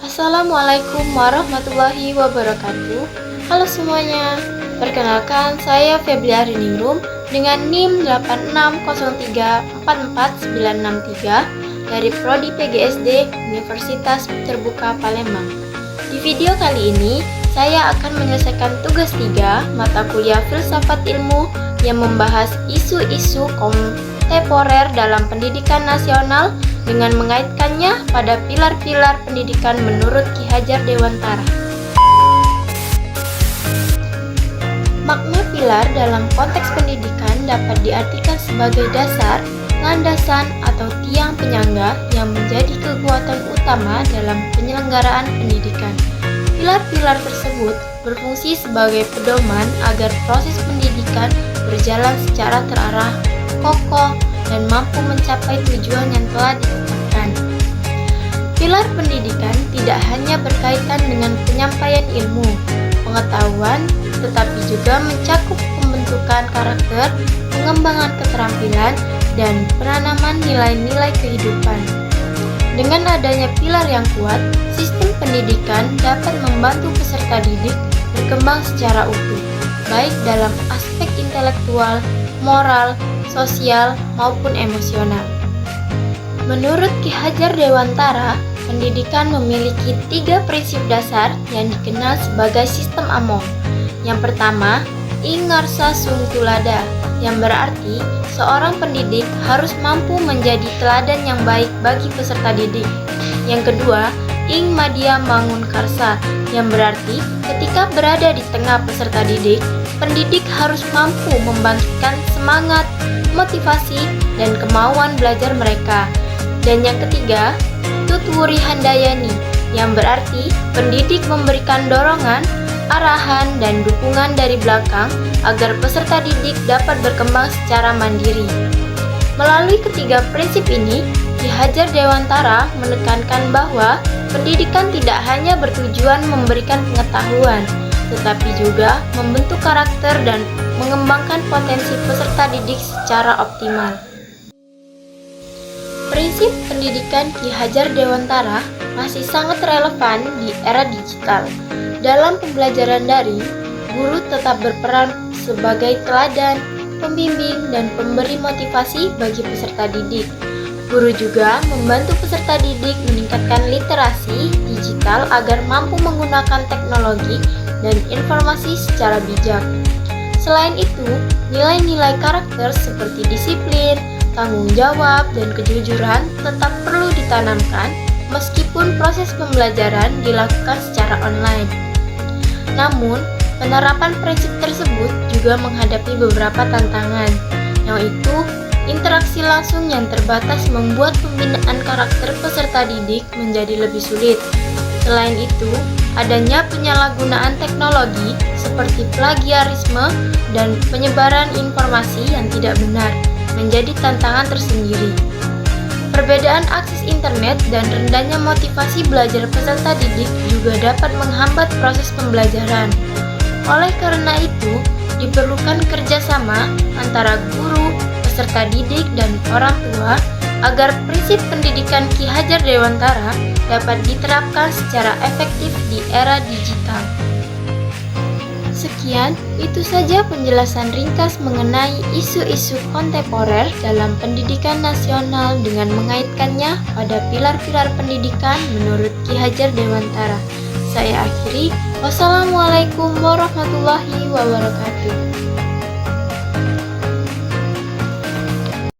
Assalamualaikum warahmatullahi wabarakatuh. Halo semuanya, perkenalkan saya Febriari Ningrum dengan NIM 860344963 dari Prodi PGSD Universitas Terbuka Palembang. Di video kali ini, saya akan menyelesaikan tugas 3 mata kuliah Filsafat Ilmu yang membahas isu-isu kontemporer dalam pendidikan nasional dengan mengaitkannya pada pilar-pilar pendidikan menurut Ki Hajar Dewantara. Makna pilar dalam konteks pendidikan dapat diartikan sebagai dasar, landasan, atau tiang penyangga yang menjadi kekuatan utama dalam penyelenggaraan pendidikan. Pilar-pilar tersebut berfungsi sebagai pedoman agar proses pendidikan berjalan secara terarah, kokoh, dan mampu mencapai tujuan yang telah ditetapkan. Pilar pendidikan tidak hanya berkaitan dengan penyampaian ilmu, pengetahuan, tetapi juga mencakup pembentukan karakter, pengembangan keterampilan, dan penanaman nilai-nilai kehidupan. Dengan adanya pilar yang kuat, sistem pendidikan dapat membantu peserta didik berkembang secara utuh, baik dalam aspek intelektual, moral, sosial, maupun emosional. Menurut Ki Hajar Dewantara, pendidikan memiliki 3 prinsip dasar yang dikenal sebagai sistem Among. Yang pertama, ing ngarsa sung tulada, yang berarti seorang pendidik harus mampu menjadi teladan yang baik bagi peserta didik. Yang kedua, ing madya mangun karsa, yang berarti ketika berada di tengah peserta didik, pendidik harus mampu membangkitkan semangat, motivasi, dan kemauan belajar mereka. Dan yang ketiga, tutwuri handayani, yang berarti pendidik memberikan dorongan, arahan, dan dukungan dari belakang agar peserta didik dapat berkembang secara mandiri. Melalui ketiga prinsip ini, Ki Hajar Dewantara menekankan bahwa pendidikan tidak hanya bertujuan memberikan pengetahuan, tetapi juga membentuk karakter dan mengembangkan potensi peserta didik secara optimal. Prinsip pendidikan Ki Hajar Dewantara masih sangat relevan di era digital. Dalam pembelajaran daring, guru tetap berperan sebagai teladan, pembimbing, dan pemberi motivasi bagi peserta didik. Guru juga membantu peserta didik meningkatkan literasi digital agar mampu menggunakan teknologi dan informasi secara bijak. Selain itu, nilai-nilai karakter seperti disiplin, tanggung jawab, dan kejujuran tetap perlu ditanamkan meskipun proses pembelajaran dilakukan secara online. Namun, penerapan prinsip tersebut juga menghadapi beberapa tantangan, yaitu interaksi langsung yang terbatas membuat pembinaan karakter peserta didik menjadi lebih sulit. Selain itu, adanya penyalahgunaan teknologi seperti plagiarisme dan penyebaran informasi yang tidak benar menjadi tantangan tersendiri. Perbedaan akses internet dan rendahnya motivasi belajar peserta didik juga dapat menghambat proses pembelajaran. Oleh karena itu, diperlukan kerjasama antara guru, peserta didik, dan orang tua agar prinsip pendidikan Ki Hajar Dewantara dapat diterapkan secara efektif di era digital. Sekian, itu saja penjelasan ringkas mengenai isu-isu kontemporer dalam pendidikan nasional dengan mengaitkannya pada pilar-pilar pendidikan menurut Ki Hajar Dewantara. Saya akhiri, wassalamualaikum warahmatullahi wabarakatuh.